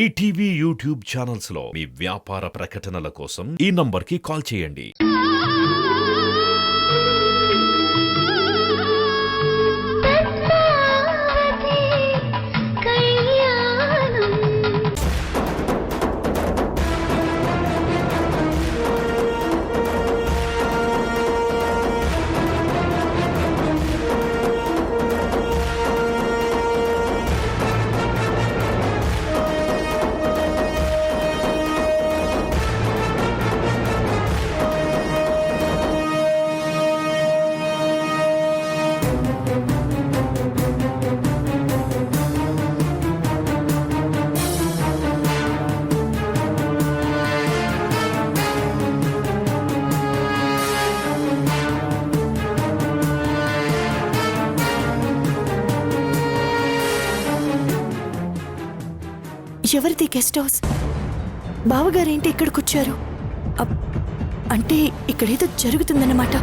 ETV YouTube channels లో మీ వ్యాపార ప్రకటనల కోసం ఈ నంబర్కి కాల్ చేయండి. ఎవరిది గెస్ట్ హౌస్? బావగారేంటి ఇక్కడికొచ్చారు? అంటే ఇక్కడేదో జరుగుతుందన్నమాట.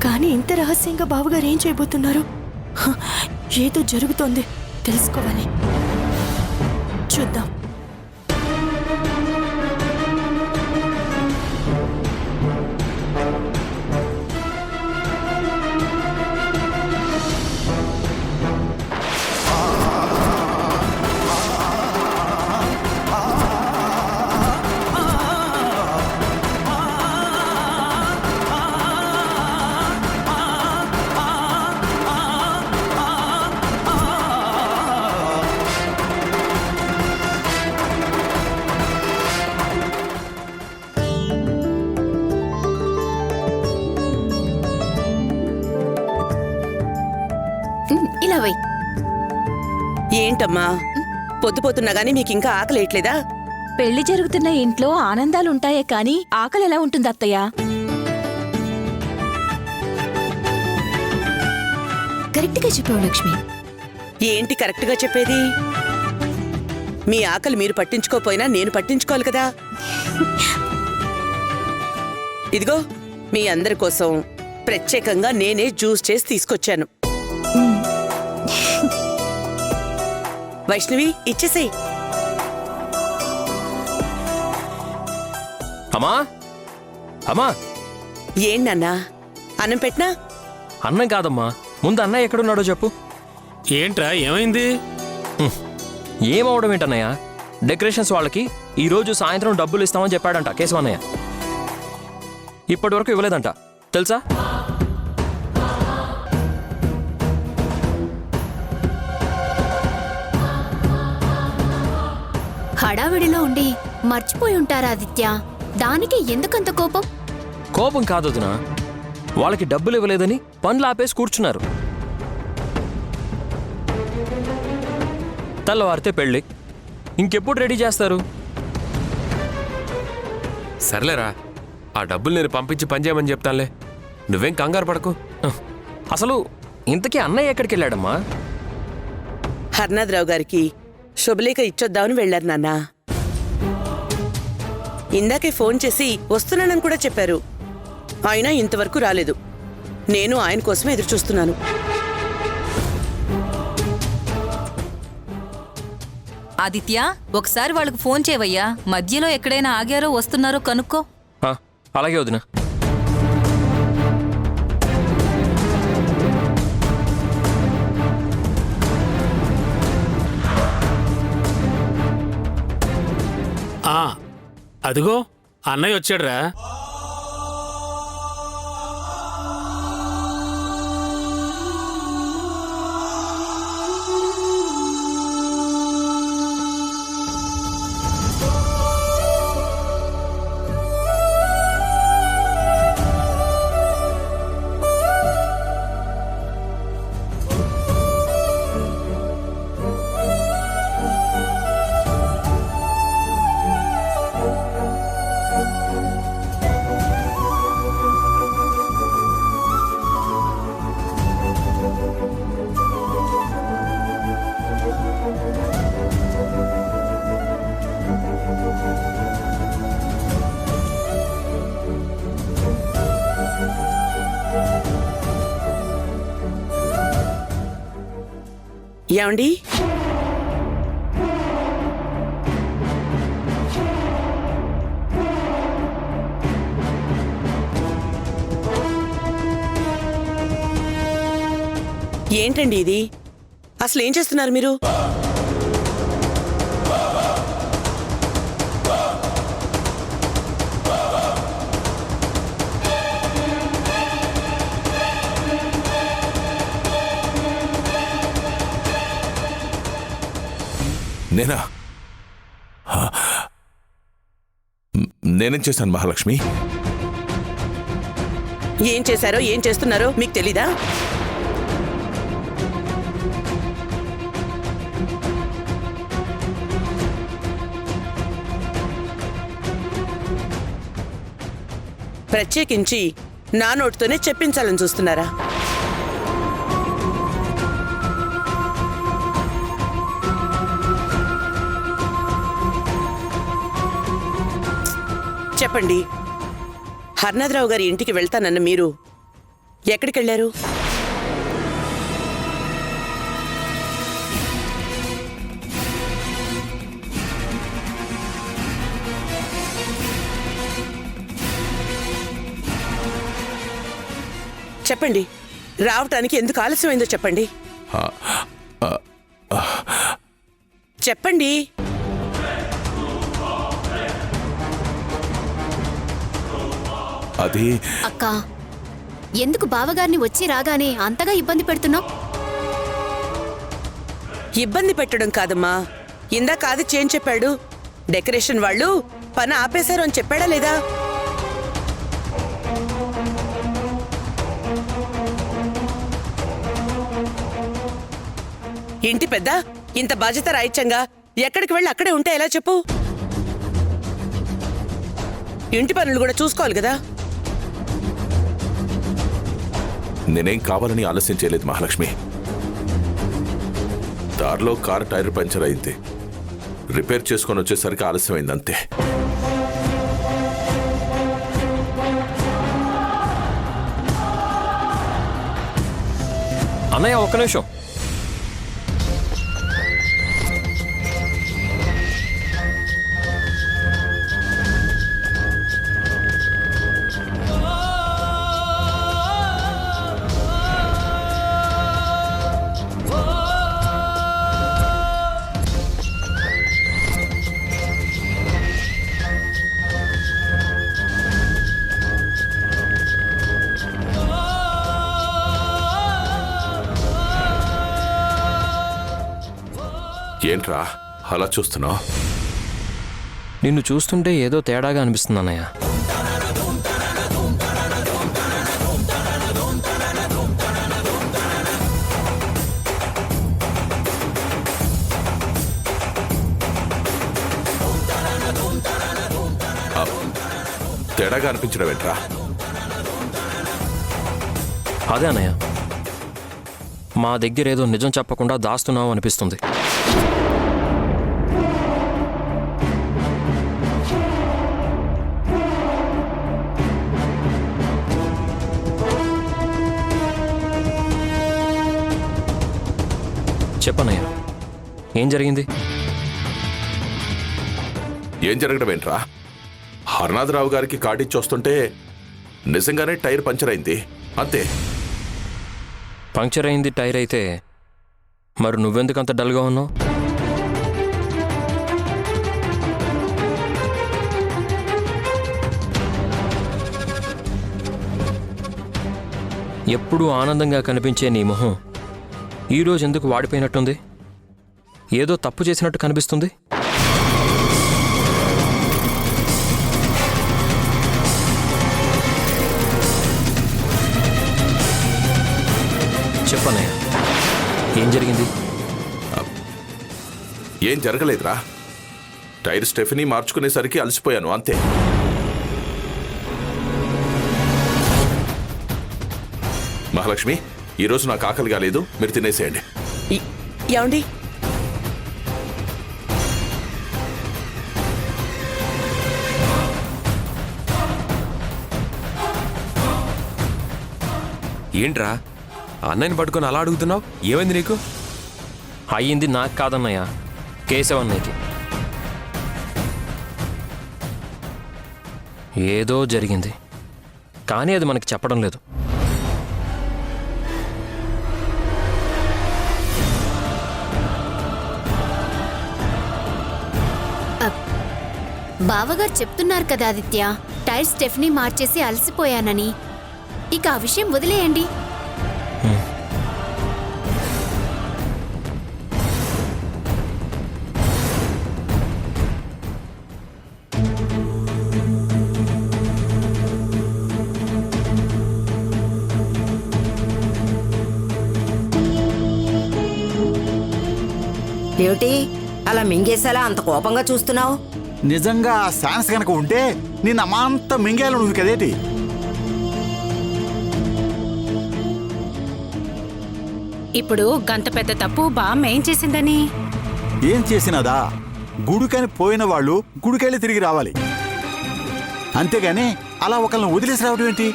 కానీ ఇంత రహస్యంగా బావగారు ఏం చేయబోతున్నారు? ఏదో జరుగుతోంది, తెలుసుకోవాలి. చూద్దాం. ఇలా వై. ఏంటమ్మా పొద్దుపోతున్నా గానీ మీకింకా ఆకలేయట్లేదా? పెళ్లి జరుగుతున్న ఇంట్లో ఆనందాలుంటాయే కాని ఆకలి ఎలా ఉంటుంది అత్తయ్య? కరెక్ట్గా చెప్పావు లక్ష్మి. ఏంటి కరెక్ట్గా చెప్పేది? మీ ఆకలి మీరు పట్టించుకోపోయినా నేను పట్టించుకోవాలి కదా. ఇదిగో మీ అందరి కోసం ప్రత్యేకంగా నేనే జ్యూస్ చేసి తీసుకొచ్చాను. వైష్ణవి ఇచ్చేసేయ్. అమ్మా అమ్మా, ఏంటన్నా అన్నం పెట్టినా? అన్నం కాదమ్మా, ముందు అన్నయ్య ఎక్కడున్నాడో చెప్పు. ఏంట్రా ఏమైంది? ఏమవడం ఏంటన్నయ్య? డెకరేషన్స్ వాళ్ళకి ఈరోజు సాయంత్రం డబ్బులు ఇస్తామని చెప్పాడంట కేశవన్నయ్య. ఇప్పటి వరకు ఇవ్వలేదంట తెలుసా? హడావిడిలో ఉండి మర్చిపోయి ఉంటారా ఆదిత్య? దానికి ఎందుకంత కోపం? కోపం కాదు వదినా, వాళ్ళకి డబ్బులు ఇవ్వలేదని పనులు ఆపేసి కూర్చున్నారు. తెల్లవారితే పెళ్ళి, ఇంకెప్పుడు రెడీ చేస్తారు? సర్లేరా, ఆ డబ్బులు నేను పంపించి పనిచేయమని చెప్తానులే, నువ్వేం కంగారు పడకు. అసలు ఇంతకీ అన్నయ్య ఎక్కడికి వెళ్ళాడమ్మా? హర్నాథరావు గారికి శుభలేఖ ఇచ్చొద్దామని వెళ్లారు నాన్న. ఇందాకే ఫోన్ చేసి వస్తున్నానని కూడా చెప్పారు. అయినా ఇంతవరకు రాలేదు. నేను ఆయన కోసమే ఎదురు చూస్తున్నాను. ఆదిత్య, ఒకసారి వాళ్ళకు ఫోన్ చేయవయ్యా. మధ్యలో ఎక్కడైనా ఆగారో వస్తున్నారో కనుక్కో. అలాగే వదినా. అదిగో అన్నయ్య వచ్చాడురా. ఏమండి ఏంటండి ఇది? అసలు ఏం చేస్తున్నారు మీరు? నేనా? నేనేం చేశాను మహాలక్ష్మి? ఏం చేశారో ఏం చేస్తున్నారో మీకు తెలీదా? ప్రత్యేకించి నా నోటితోనే చెప్పించాలని చూస్తున్నారా? చెప్పండి, హర్నాథరావు గారి ఇంటికి వెళ్తానన్న మీరు ఎక్కడికెళ్లారు? చెప్పండి, రావటానికి ఎందుకు ఆలస్యమైందో చెప్పండి. చెప్పండి. అది అక్క, ఎందుకు బావగారిని వచ్చి రాగానే అంతగా ఇబ్బంది పెడుతున్నావు? ఇబ్బంది పెట్టడం కాదమ్మా, ఇందాక అది చేంజ్ చెప్పాడు. డెకరేషన్ వాళ్ళు పని ఆపేశారు అని చెప్పాడా లేదా? ఇంటి పెద్ద ఇంత బాధ్యత రాయిచ్చంగా ఎక్కడికి వెళ్ళి అక్కడే ఉంటే ఎలా చెప్పు? ఇంటి పనులు కూడా చూసుకోవాలి కదా. నేనేం కావాలని ఆలస్యం చేయలేదు మహాలక్ష్మి. దారిలో కారు టైర్ పంచర్ అయింది, రిపేర్ చేసుకొని వచ్చేసరికి ఆలస్యమైంది అంతే. అన్నయ్య ఒక్క నిమిషం. ఏంట్రా అలా చూస్తున్నావు? నిన్ను చూస్తుంటే ఏదో తేడాగా అనిపిస్తుంది అన్నయ్య. తేడాగా అనిపించడం ఏంట్రా? అదే అన్నయ్య, మా దగ్గర ఏదో నిజం చెప్పకుండా దాస్తున్నావు అనిపిస్తుంది. చెప్పన్నయ్య, ఏం జరిగింది? ఏం జరగడం ఏంట్రా? హర్నాథరావు గారికి కార్డిచ్చి వస్తుంటే నిజంగానే టైర్ పంచర్ అయింది అంతే. పంక్చర్ అయింది టైర్ అయితే మరి నువ్వెందుకంత డల్గా ఉన్నావు? ఎప్పుడూ ఆనందంగా కనిపించే నీ మొహం ఈరోజు ఎందుకు వాడిపోయినట్టుంది? ఏదో తప్పు చేసినట్టు కనిపిస్తుంది. చెప్పన్నయ్య, ఏం జరిగింది? ఏం జరగలేదురా, టైర్ స్టెఫినీ మార్చుకునేసరికి అలసిపోయాను అంతే. మహాలక్ష్మి, ఈరోజు నాకు ఆకలిగా లేదు, మీరు తినేసేయండి. ఏమండి, ఏంట్రా అన్నయ్యని పట్టుకొని అలా అడుగుతున్నావు? ఏమైంది నీకు? అయ్యింది నాకు కాదన్నయ్య, కేశవన్నయ్యకి. ఏదో జరిగింది, కానీ అది మనకి చెప్పడం లేదు. బావగారు చెప్తున్నారు కదా ఆదిత్య, టైర్ స్టెఫ్నీ మార్చేసి అలసిపోయానని. ఇక ఆ విషయం వదిలేయండి. ఏమిటి అలా మింగేసేలా అంత కోపంగా చూస్తున్నావు? నిజంగా ఆ ఛాన్స్ కనుక ఉంటే నిన్న అమాంత మింగేయాలి నువ్వు కదేటి. ఇప్పుడు గంత పెద్ద తప్పు బామ్మ ఏం చేసిందని? ఏం చేసినదా? గుడికని పోయిన వాళ్ళు గుడికెళ్ళి తిరిగి రావాలి, అంతేగాని అలా ఒకళ్ళని వదిలేసి రావడం ఏంటి?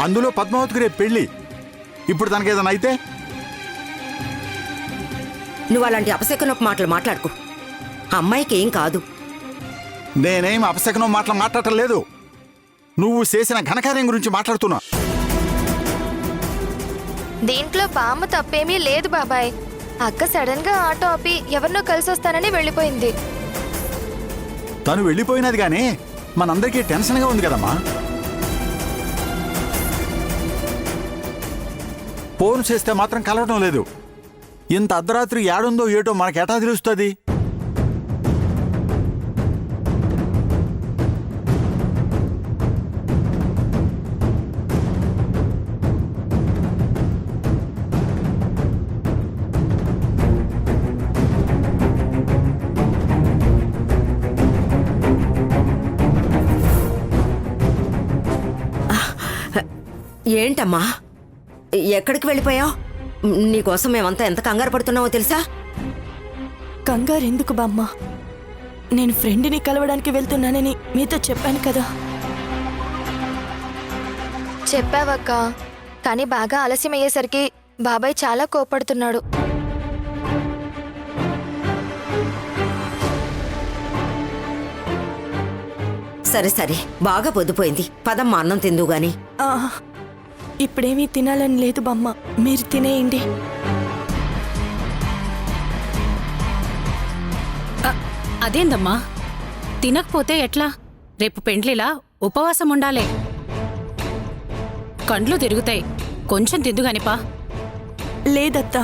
అందులో పద్మావతికి రేపు పెళ్ళి. ఇప్పుడు తనకేదైనా అయితే నువ్వు అలాంటి అపశకునపు మాటలు మాట్లాడుకో. అమ్మాయికి ఏం కాదు. నేనేం అపశకనం మాట్లాడటం లేదు. నువ్వు చేసిన ఘనకార్యం గురించి మాట్లాడుతున్నా. దీంట్లో బామ్మ తప్పేమీ లేదు బాబాయ్. అక్క సడన్ గా ఆటో ఆపి ఎవరినో కలిసి వస్తానని వెళ్ళిపోయింది. తను వెళ్ళిపోయినది కానీ మనందరికీ టెన్షన్గా ఉంది కదమ్మా. ఫోన్ చేస్తే మాత్రం కలవడం లేదు. ఇంత అర్ధరాత్రి ఏడుందో ఏటో మనకెటా తెలుస్తుంది? ఏంటమ్మా, ఎక్కడికి వెళ్ళిపోయావు? నీకోసం మేమంతా ఎంత కంగారు పడుతున్నావో తెలుసా? కంగారు ఎందుకు బామ్మ? నేను ఫ్రెండ్ని కలవడానికి వెళ్తున్నానని మీతో చెప్పాను కదా. చెప్పావక్క, కానీ బాగా ఆలస్యం అయ్యేసరికి బాబాయ్ చాలా కోపడుతున్నాడు. సరే సరే, బాగా పొద్దుపోయింది. పదమ్మా, అన్నం తిందు గాని. ఆ, ఇప్పుడేమీ తినాలని లేదు బామ్మ, మీరు తినేయండి. అదేందమ్మా, తినకపోతే ఎట్లా? రేపు పెండ్లిలా ఉపవాసం ఉండాలే. కండ్లు తిరుగుతాయి, కొంచెం తిందుగానిపా. లేదత్తా,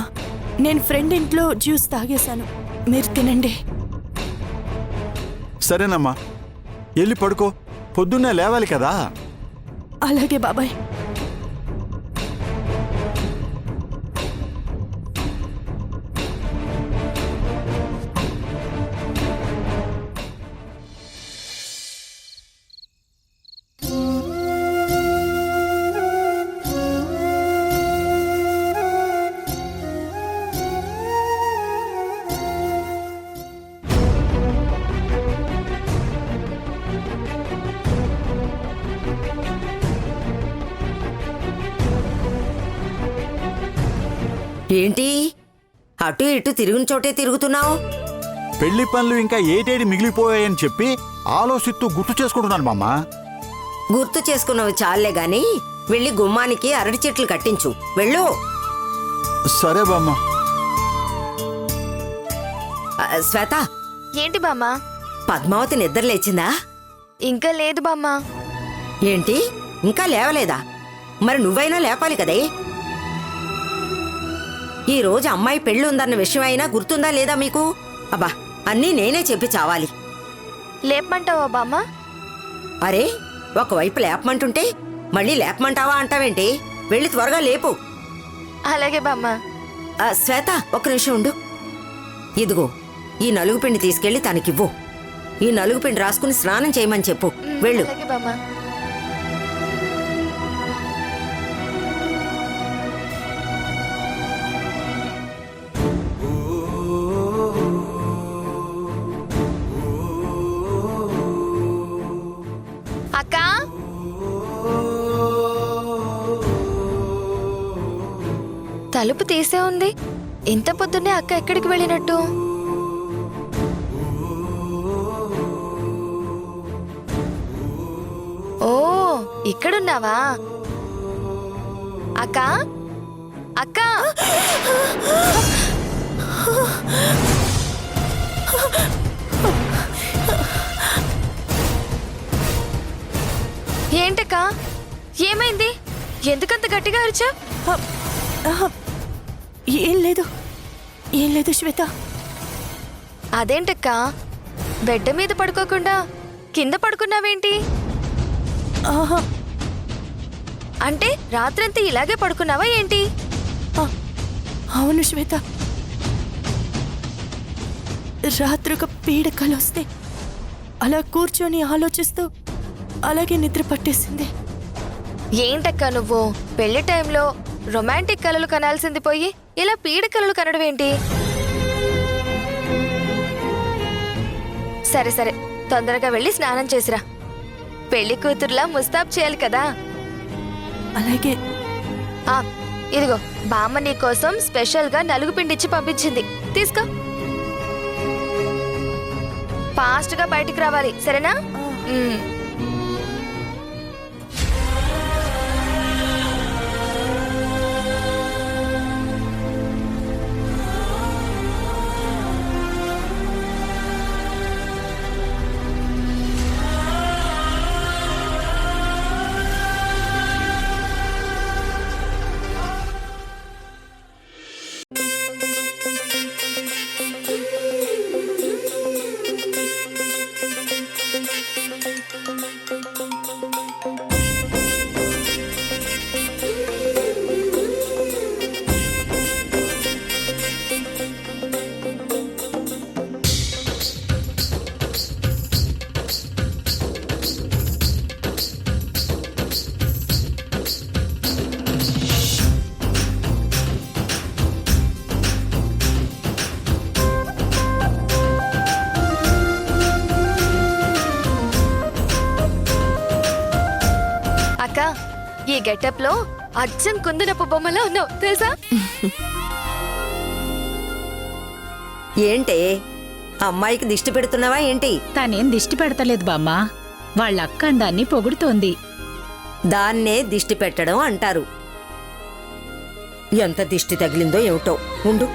నేను ఫ్రెండ్ ఇంట్లో జ్యూస్ తాగేశాను, మీరు తినండి. సరేనమ్మా, వెళ్ళి పడుకో. పొద్దున్నే లేవాలి కదా. అలాగే బాబాయ్. ఏంటి అటు ఇటు తిరిగిన చోటే తిరుగుతున్నావు? పెళ్లి పనులు ఇంకా ఏటేడి మిగిలిపోయాయని చెప్పి ఆలోచిస్తూ గుర్తు చేసుకుంటున్నాను మామ. గుర్తు చేసుకున్నవి చాలే గాని వెళ్ళి గుమ్మానికి అరటి చెట్లు కట్టించు. వెళ్ళు. సరే బామ్మ. శ్వేత, ఏంటి బామ్మ? పద్మావతి నిద్ర లేచిందా? ఇంకా లేదు బామ్మ. ఏంటి, ఇంకా లేవలేదా? మరి నువ్వైనా లేపాలి కదే. ఈ రోజు అమ్మాయి పెళ్లి ఉందన్న విషయం అయినా గుర్తుందా లేదా మీకు? అబ్బా, అన్నీ నేనే చెప్పి చావాలి. లేపమంటావా బామ్మ? అరే, ఒకవైపు లేపమంటుంటే మళ్ళీ లేపమంటావా అంటావేంటి? వెళ్ళి త్వరగా లేపు. అలాగే బామ్మ. శ్వేత, ఒక్క నిమిషం ఉండు. ఇదిగో, ఈ నలుగు పిండి తీసుకెళ్లి తనకివ్వు. ఈ నలుగు పిండి రాసుకుని స్నానం చేయమని చెప్పు. వెళ్ళు. అలాగే బామ్మ. అక్క, తలుపు తీసే ఉంది. ఇంత పొద్దున్నే అక్క ఎక్కడికి వెళ్ళినట్టు? ఓ, ఇక్కడున్నావా అక్క? అక్క! ఏంటక్క, ఏమైంది? ఎందుకంత గట్టిగా అరిచా? ఏం లేదు, ఏం లేదు శ్వేత. అదేంటక్క, బెడ్ మీద పడుకోకుండా కింద పడుకున్నావేంటి? ఆహా, అంటే రాత్రంతా ఇలాగే పడుకున్నావా ఏంటి? అవును శ్వేత, రాత్రి ఒక పీడకలు వస్తే అలా కూర్చొని ఆలోచిస్తూ అలాగే నిద్ర పట్టేసింది. ఏంటక్క నువ్వు పెళ్లి టైంలో రొమాంటిక్ కలలు కనాల్సింది పోయి ఇలా పీడ కలలు కనడం ఏంటి? సరే సరే, తొందరగా వెళ్ళి స్నానం చేసిరా. పెళ్లి కూతురులా ముస్తాబ్ చేయాలి కదా. అలాగే. ఇదిగో బామ్మ నీ కోసం స్పెషల్ గా నలుగు పిండిచ్చి పంపించింది, తీసుకో. ఫాస్ట్ గా బయటికి రావాలి, సరేనా? ఈ గెటప్ లో అచ్చం కుందనపు బొమ్మలా ఉన్నావు తెలుసా? ఏంటే అమ్మాయికి దిష్టి పెడుతున్నావా ఏంటి? తనేం దిష్టి పెడతలేదు బామ్మ, వాళ్ళ అక్క అందాన్ని పొగుడుతోంది. దాన్నే దిష్టి పెట్టడం అంటారు. ఎంత దిష్టి తగిలిందో ఏమిటో, ఉండు.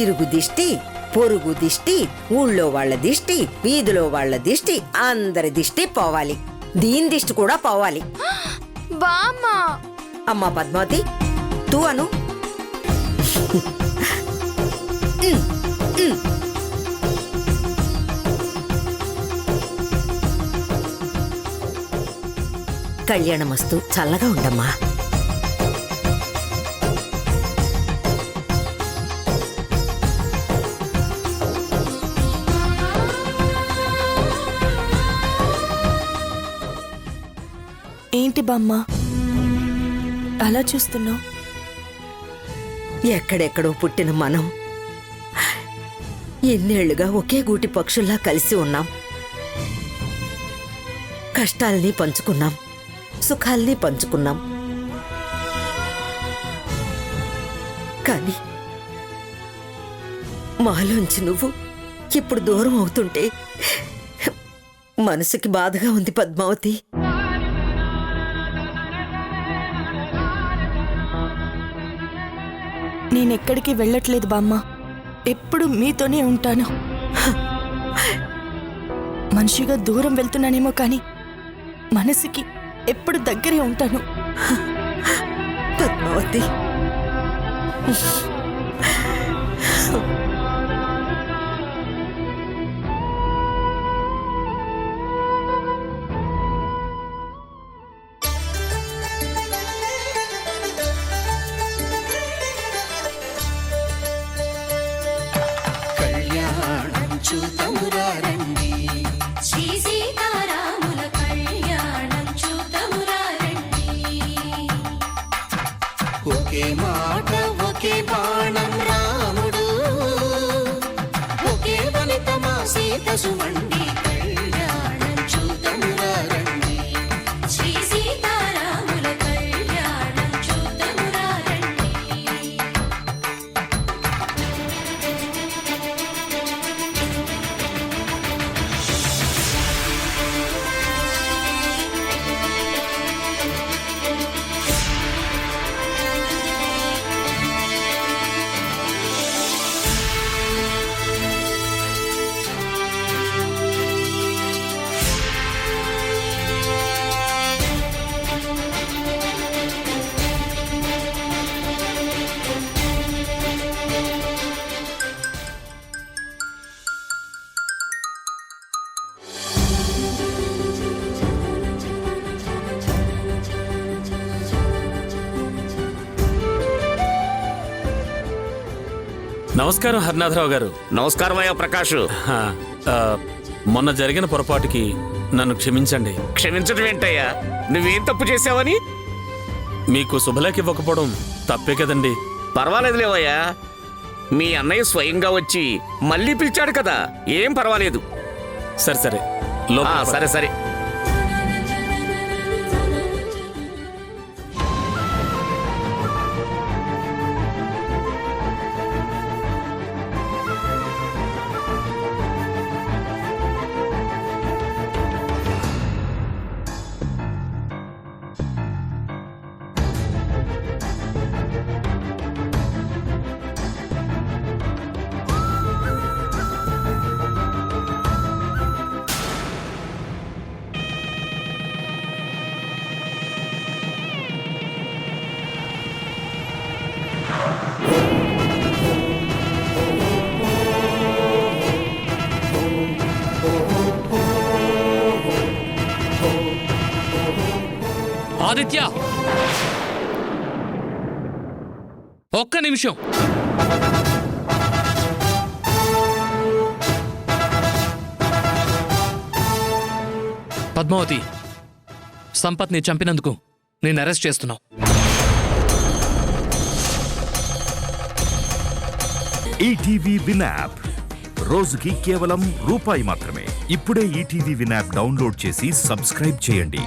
ఇరుగు దిష్టి, పొరుగు దిష్టి, ఊళ్ళో వాళ్ళ దిష్టి, వీధిలో వాళ్ళ దిష్టి, అందరి దిష్టి పోవాలి. దీని దిష్టి కూడా పోవాలి. బామ్మా, అమ్మా పద్మావతి, తూ అను. కళ్యాణమస్తు, చల్లగా ఉండమ్మా. ఏంటి బామ్మ అలా చూస్తున్నావు? ఎక్కడెక్కడో పుట్టిన మనం ఎన్నేళ్లుగా ఒకే గూటి పక్షుల్లా కలిసి ఉన్నాం. కష్టాల్ని పంచుకున్నాం, సుఖాల్ని పంచుకున్నాం. కానీ మాలోంచి నువ్వు ఇప్పుడు దూరం అవుతుంటే మనసుకి బాధగా ఉంది పద్మావతి. నేనెక్కడికి వెళ్ళట్లేదు బామ్మ, ఎప్పుడు మీతోనే ఉంటాను. మనిషిగా దూరం వెళ్తున్నానేమో కానీ మనసుకి ఎప్పుడు దగ్గరే ఉంటాను. పద్మావతి, ఒకే మాట ఒకే బాణం రాముడు, ఒకే వనిత మా సీత సుమండి, కళ్యాణం చూతమురా రండి. శ్రీ సీతారాముల కళ్యాణం చూతమురా రండి. నమస్కారం హరినాథరావు గారు. నమస్కారం అయ్యా ప్రకాష్. మొన్న జరిగిన పొరపాటుకి నన్ను క్షమించండి. క్షమించడం ఏంటయ్యా, నువ్వేం తప్పు చేసావని? మీకు శుభలేఖ ఇవ్వకపోవడం తప్పే కదండి. పర్వాలేదు లేవయ్యా, మీ అన్నయ్య స్వయంగా వచ్చి మళ్ళీ పిలిచాడు కదా, ఏం పర్వాలేదు. సరే సరే సరే సరే. ఆదిత్య, ఒక్క నిమిషం. పద్మావతి, సంపత్ని చంపినందుకు నేను అరెస్ట్ చేస్తున్నావు. ఈటీవీ విన్ యాప్ రోజుకి కేవలం రూపాయి మాత్రమే. ఇప్పుడే ఈటీవీ విన్ యాప్ డౌన్లోడ్ చేసి సబ్స్క్రైబ్ చేయండి.